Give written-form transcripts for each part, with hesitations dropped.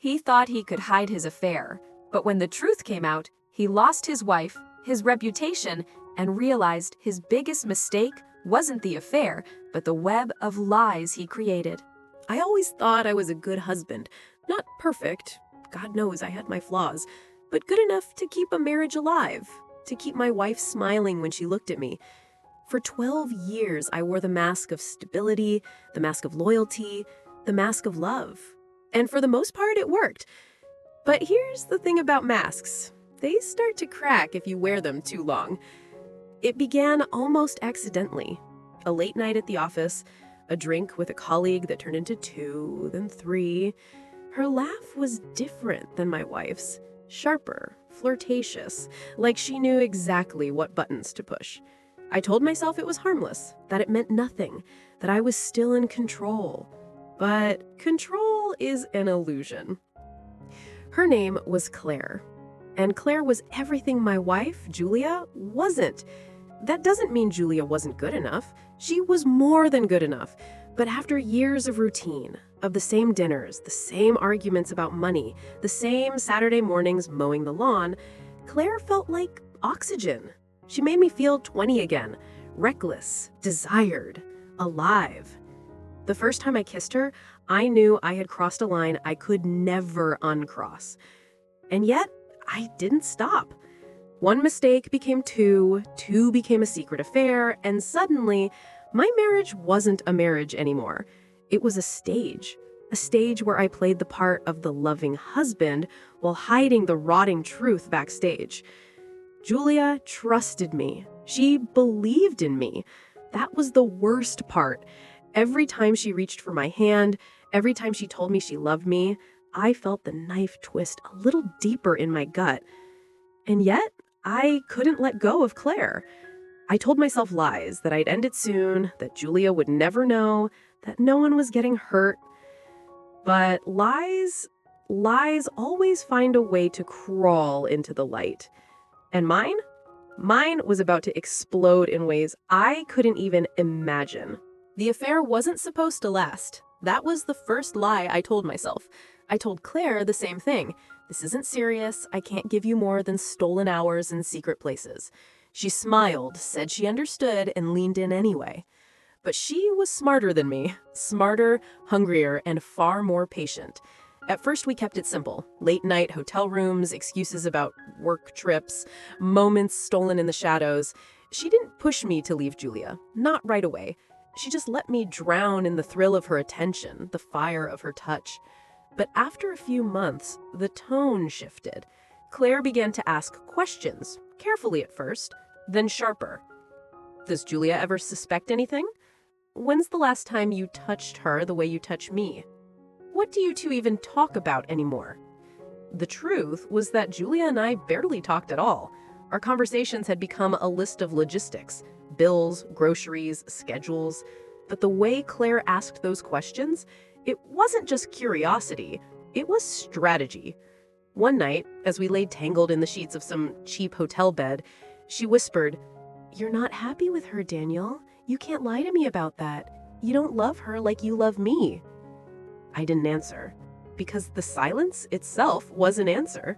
He thought he could hide his affair, but when the truth came out, he lost his wife, his reputation, and realized his biggest mistake wasn't the affair, but the web of lies he created. I always thought I was a good husband. Not perfect. God knows I had my flaws. But good enough to keep a marriage alive. To keep my wife smiling when she looked at me. For 12 years, I wore the mask of stability, the mask of loyalty, the mask of love. And for the most part, it worked. But here's the thing about masks. They start to crack if you wear them too long. It began almost accidentally. A late night at the office, a drink with a colleague that turned into 2, then 3. Her laugh was different than my wife's. Sharper, flirtatious, like she knew exactly what buttons to push. I told myself it was harmless, that it meant nothing, that I was still in control. But control is an illusion. Her name was Claire, and Claire was everything my wife, Julia, wasn't. That doesn't mean Julia wasn't good enough. She was more than good enough. But after years of routine, of the same dinners, the same arguments about money, the same Saturday mornings mowing the lawn, Claire felt like oxygen. She made me feel 20 again, reckless, desired, alive. The first time I kissed her, I knew I had crossed a line I could never uncross. And yet, I didn't stop. One mistake became 2, 2 became a secret affair, and suddenly, my marriage wasn't a marriage anymore. It was a stage where I played the part of the loving husband while hiding the rotting truth backstage. Julia trusted me. She believed in me. That was the worst part. Every time she reached for my hand, every time she told me she loved me, I felt the knife twist a little deeper in my gut. And yet, I couldn't let go of Claire. I told myself lies, that I'd end it soon, that Julia would never know, that no one was getting hurt. But lies always find a way to crawl into the light. And mine was about to explode in ways I couldn't even imagine. The affair wasn't supposed to last. That was the first lie I told myself. I told Claire the same thing. This isn't serious. I can't give you more than stolen hours in secret places. She smiled, said she understood, and leaned in anyway. But she was smarter than me. Smarter, hungrier, and far more patient. At first, we kept it simple. Late-night hotel rooms, excuses about work trips, moments stolen in the shadows. She didn't push me to leave Julia. Not right away. She just let me drown in the thrill of her attention, the fire of her touch. But after a few months, the tone shifted. Claire began to ask questions, carefully at first, then sharper. Does Julia ever suspect anything? When's the last time you touched her the way you touch me? What do you two even talk about anymore? The truth was that Julia and I barely talked at all. Our conversations had become a list of logistics, bills, groceries, schedules. But the way Claire asked those questions, it wasn't just curiosity, it was strategy. One night, as we lay tangled in the sheets of some cheap hotel bed, she whispered, "You're not happy with her, Daniel. You can't lie to me about that. You don't love her like you love me." I didn't answer, because the silence itself was an answer.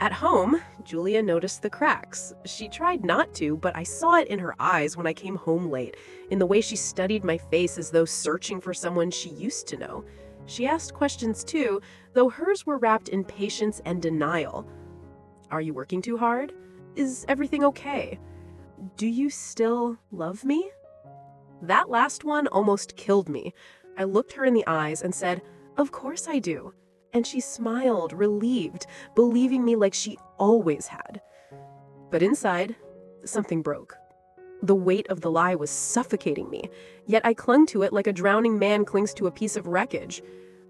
At home, Julia noticed the cracks. She tried not to, but I saw it in her eyes when I came home late, in the way she studied my face as though searching for someone she used to know. She asked questions too, though hers were wrapped in patience and denial. Are you working too hard? Is everything okay? Do you still love me? That last one almost killed me. I looked her in the eyes and said, "Of course I do." And she smiled, relieved, believing me like she always had. But inside, something broke. The weight of the lie was suffocating me, yet I clung to it like a drowning man clings to a piece of wreckage.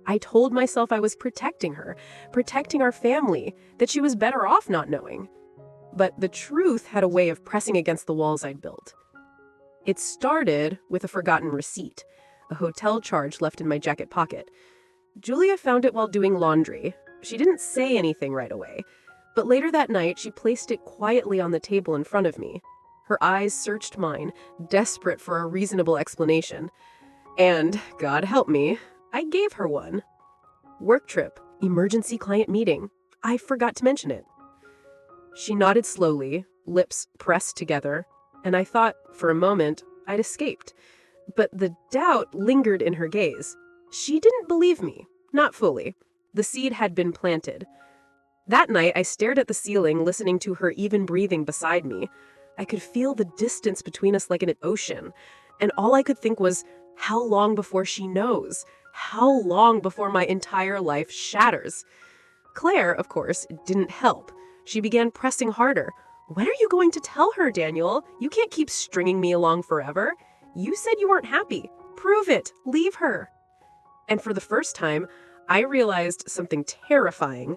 I told myself I was protecting her, protecting our family, that she was better off not knowing. But the truth had a way of pressing against the walls I'd built. It started with a forgotten receipt, a hotel charge left in my jacket pocket. Julia found it while doing laundry. She didn't say anything right away, but later that night she placed it quietly on the table in front of me. Her eyes searched mine, desperate for a reasonable explanation. And, God help me, I gave her one. Work trip, Emergency client meeting. I forgot to mention it. She nodded slowly, lips pressed together, and I thought, for a moment, I'd escaped. But the doubt lingered in her gaze. She didn't believe me. Not fully. The seed had been planted. That night, I stared at the ceiling, listening to her even breathing beside me. I could feel the distance between us like an ocean, and all I could think was, how long before she knows? How long before my entire life shatters? Claire, of course, didn't help. She began pressing harder. When are you going to tell her, Daniel? You can't keep stringing me along forever. You said you weren't happy. Prove it. Leave her. And for the first time, I realized something terrifying.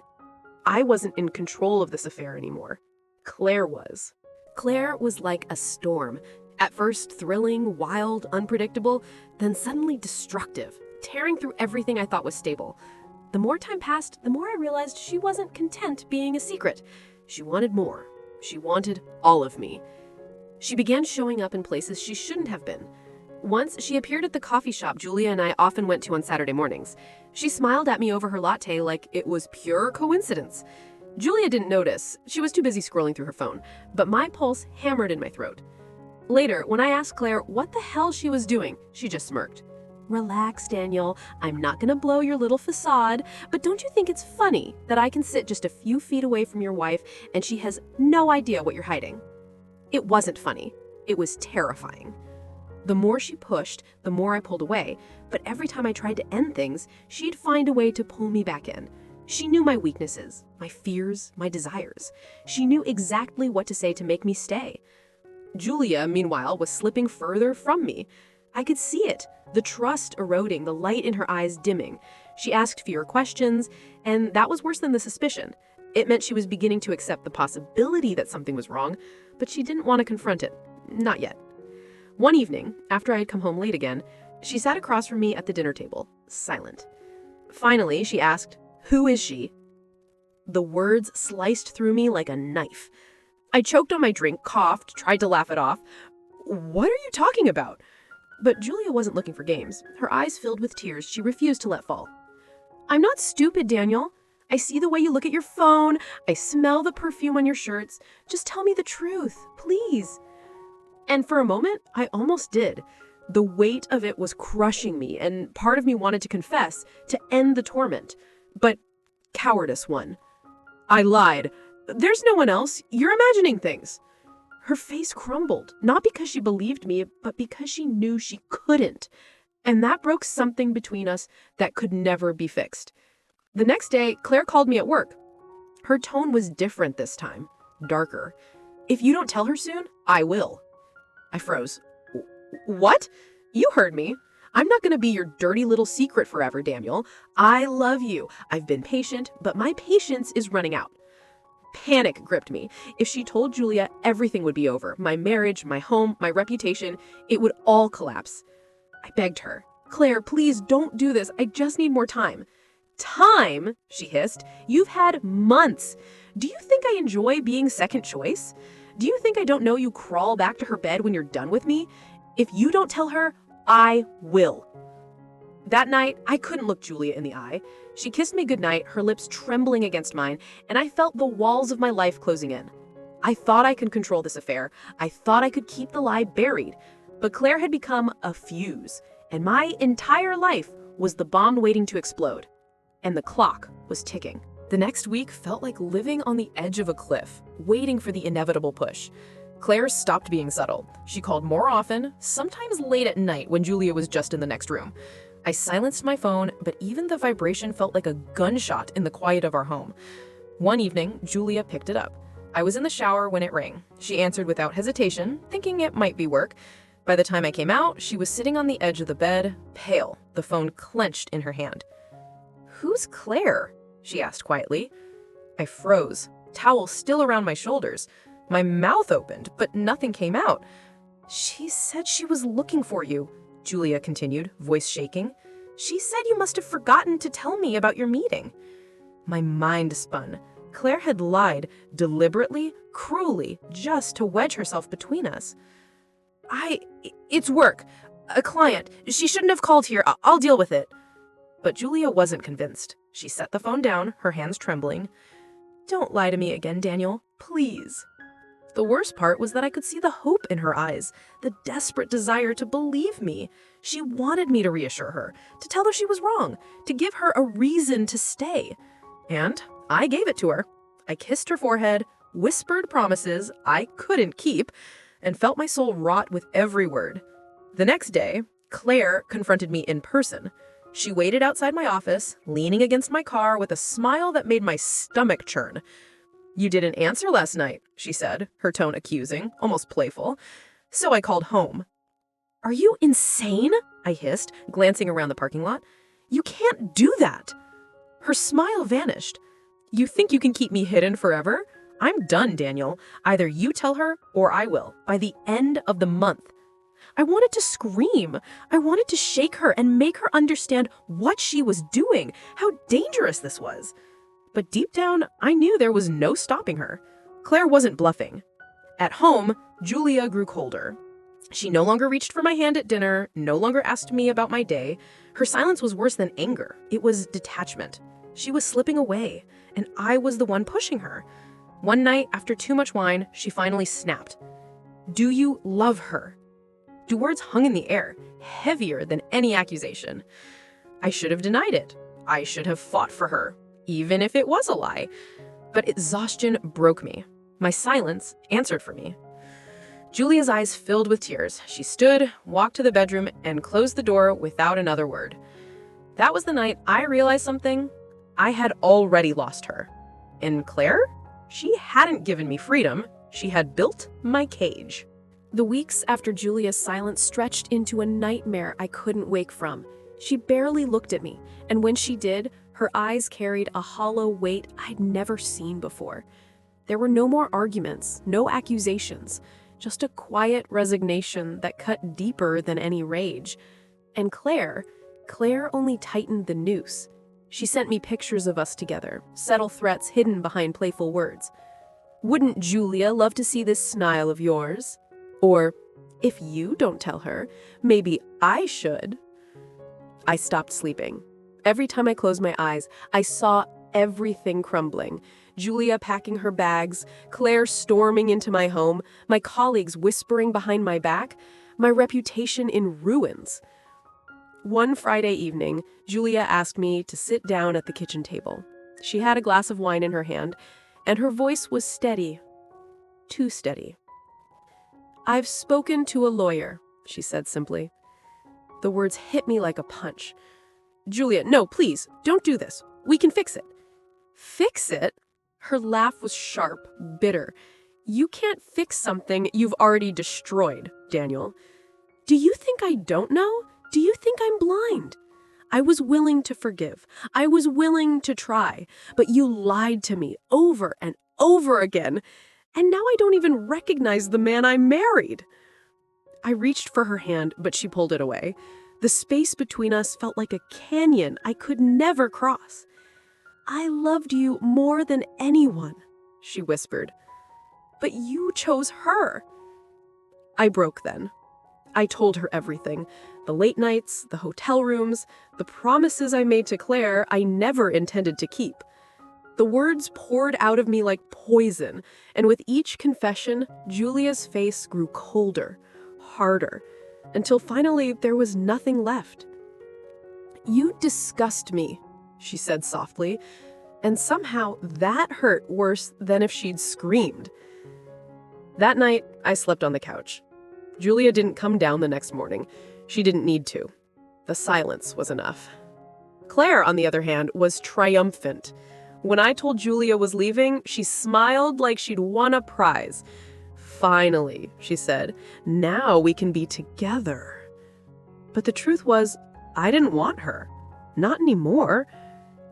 I wasn't in control of this affair anymore. Claire was. Claire was like a storm. At first thrilling, wild, unpredictable, then suddenly destructive, tearing through everything I thought was stable. The more time passed, the more I realized she wasn't content being a secret. She wanted more. She wanted all of me. She began showing up in places she shouldn't have been. Once, she appeared at the coffee shop Julia and I often went to on Saturday mornings. She smiled at me over her latte like it was pure coincidence. Julia didn't notice. She was too busy scrolling through her phone, but my pulse hammered in my throat. Later, when I asked Claire what the hell she was doing, she just smirked. Relax, Daniel. I'm not gonna blow your little facade, but don't you think it's funny that I can sit just a few feet away from your wife and she has no idea what you're hiding? It wasn't funny. It was terrifying. The more she pushed, the more I pulled away, but every time I tried to end things, she'd find a way to pull me back in. She knew my weaknesses, my fears, my desires. She knew exactly what to say to make me stay. Julia, meanwhile, was slipping further from me. I could see it, the trust eroding, the light in her eyes dimming. She asked fewer questions, and that was worse than the suspicion. It meant she was beginning to accept the possibility that something was wrong, but she didn't want to confront it. Not yet. One evening, after I had come home late again, she sat across from me at the dinner table, silent. Finally, she asked, "Who is she?" The words sliced through me like a knife. I choked on my drink, coughed, tried to laugh it off. What are you talking about? But Julia wasn't looking for games. Her eyes filled with tears she refused to let fall. I'm not stupid, Daniel. I see the way you look at your phone. I smell the perfume on your shirts. Just tell me the truth, please. And for a moment, I almost did. The weight of it was crushing me, and part of me wanted to confess, to end the torment. But cowardice won. I lied. There's no one else. You're imagining things. Her face crumbled, not because she believed me, but because she knew she couldn't. And that broke something between us that could never be fixed. The next day, Claire called me at work. Her tone was different this time, darker. If you don't tell her soon, I will. I froze. What? You heard me. I'm not going to be your dirty little secret forever, Daniel. I love you. I've been patient, but my patience is running out. Panic gripped me. If she told Julia, everything would be over. My marriage, my home, my reputation, it would all collapse. I begged her. Claire, please don't do this. I just need more time. Time? She hissed. You've had months. Do you think I enjoy being second choice? Do you think I don't know you crawl back to her bed when you're done with me? If you don't tell her, I will. That night, I couldn't look Julia in the eye. She kissed me goodnight, her lips trembling against mine, and I felt the walls of my life closing in. I thought I could control this affair. I thought I could keep the lie buried. But Claire had become a fuse, and my entire life was the bomb waiting to explode. And the clock was ticking. The next week felt like living on the edge of a cliff, waiting for the inevitable push. Claire stopped being subtle. She called more often, sometimes late at night when Julia was just in the next room. I silenced my phone, but even the vibration felt like a gunshot in the quiet of our home. One evening, Julia picked it up. I was in the shower when it rang. She answered without hesitation, thinking it might be work. By the time I came out, she was sitting on the edge of the bed, pale, the phone clenched in her hand. "Who's Claire?" she asked quietly. I froze, towel still around my shoulders. My mouth opened, but nothing came out. "She said she was looking for you," Julia continued, voice shaking. "She said you must have forgotten to tell me about your meeting." My mind spun. Claire had lied, deliberately, cruelly, just to wedge herself between us. It's work. A client. She shouldn't have called here. I'll deal with it." But Julia wasn't convinced. She set the phone down, her hands trembling. "Don't lie to me again, Daniel. Please." The worst part was that I could see the hope in her eyes, the desperate desire to believe me. She wanted me to reassure her, to tell her she was wrong, to give her a reason to stay. And I gave it to her. I kissed her forehead, whispered promises I couldn't keep, and felt my soul rot with every word. The next day, Claire confronted me in person. She waited outside my office, leaning against my car with a smile that made my stomach churn. "You didn't answer last night," she said, her tone accusing, almost playful. "So I called home." "Are you insane?" I hissed, glancing around the parking lot. "You can't do that." Her smile vanished. "You think you can keep me hidden forever? I'm done, Daniel. Either you tell her or I will, by the end of the month." I wanted to scream. I wanted to shake her and make her understand what she was doing, how dangerous this was. But deep down, I knew there was no stopping her. Claire wasn't bluffing. At home, Julia grew colder. She no longer reached for my hand at dinner, no longer asked me about my day. Her silence was worse than anger. It was detachment. She was slipping away, and I was the one pushing her. One night, after too much wine, she finally snapped. "Do you love her?" The words hung in the air, heavier than any accusation. I should have denied it. I should have fought for her, even if it was a lie. But exhaustion broke me. My silence answered for me. Julia's eyes filled with tears. She stood, walked to the bedroom, and closed the door without another word. That was the night I realized something. I had already lost her. And Claire? She hadn't given me freedom. She had built my cage. The weeks after Julia's silence stretched into a nightmare I couldn't wake from. She barely looked at me, and when she did, her eyes carried a hollow weight I'd never seen before. There were no more arguments, no accusations, just a quiet resignation that cut deeper than any rage. And Claire only tightened the noose. She sent me pictures of us together, subtle threats hidden behind playful words. "Wouldn't Julia love to see this smile of yours?" Or, "If you don't tell her, maybe I should." I stopped sleeping. Every time I closed my eyes, I saw everything crumbling. Julia packing her bags, Claire storming into my home, my colleagues whispering behind my back, my reputation in ruins. One Friday evening, Julia asked me to sit down at the kitchen table. She had a glass of wine in her hand, and her voice was steady. Too steady. "I've spoken to a lawyer," she said simply. The words hit me like a punch. "Julia, no, please, don't do this. We can fix it." "Fix it?" Her laugh was sharp, bitter. "You can't fix something you've already destroyed, Daniel. Do you think I don't know? Do you think I'm blind? I was willing to forgive. I was willing to try, but you lied to me over and over again. And now I don't even recognize the man I married." I reached for her hand, but she pulled it away. The space between us felt like a canyon I could never cross. "I loved you more than anyone," she whispered. "But you chose her." I broke then. I told her everything. The late nights, the hotel rooms, the promises I made to Claire I never intended to keep. The words poured out of me like poison, and with each confession, Julia's face grew colder, harder, until finally there was nothing left. "You disgust me," she said softly, and somehow that hurt worse than if she'd screamed. That night, I slept on the couch. Julia didn't come down the next morning. She didn't need to. The silence was enough. Claire, on the other hand, was triumphant. When I told Julia was leaving, she smiled like she'd won a prize. "Finally," she said, "now we can be together." But the truth was, I didn't want her. Not anymore.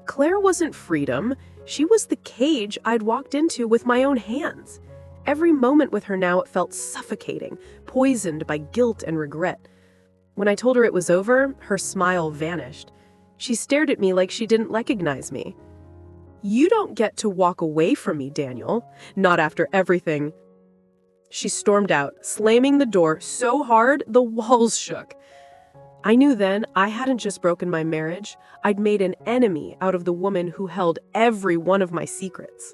Claire wasn't freedom. She was the cage I'd walked into with my own hands. Every moment with her now, it felt suffocating, poisoned by guilt and regret. When I told her it was over, her smile vanished. She stared at me like she didn't recognize me. "You don't get to walk away from me, Daniel. Not after everything." She stormed out, slamming the door so hard the walls shook. I knew then I hadn't just broken my marriage, I'd made an enemy out of the woman who held every one of my secrets.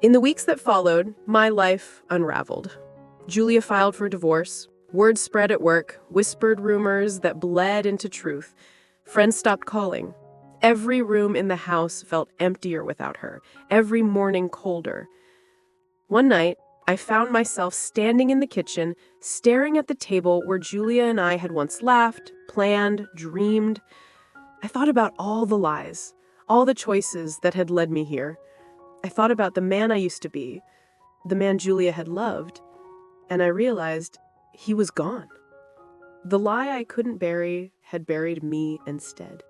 In the weeks that followed, my life unraveled. Julia filed for divorce. Word spread at work, whispered rumors that bled into truth. Friends stopped calling. Every room in the house felt emptier without her, every morning colder. One night, I found myself standing in the kitchen, staring at the table where Julia and I had once laughed, planned, dreamed. I thought about all the lies, all the choices that had led me here. I thought about the man I used to be, the man Julia had loved, and I realized he was gone. The lie I couldn't bury had buried me instead.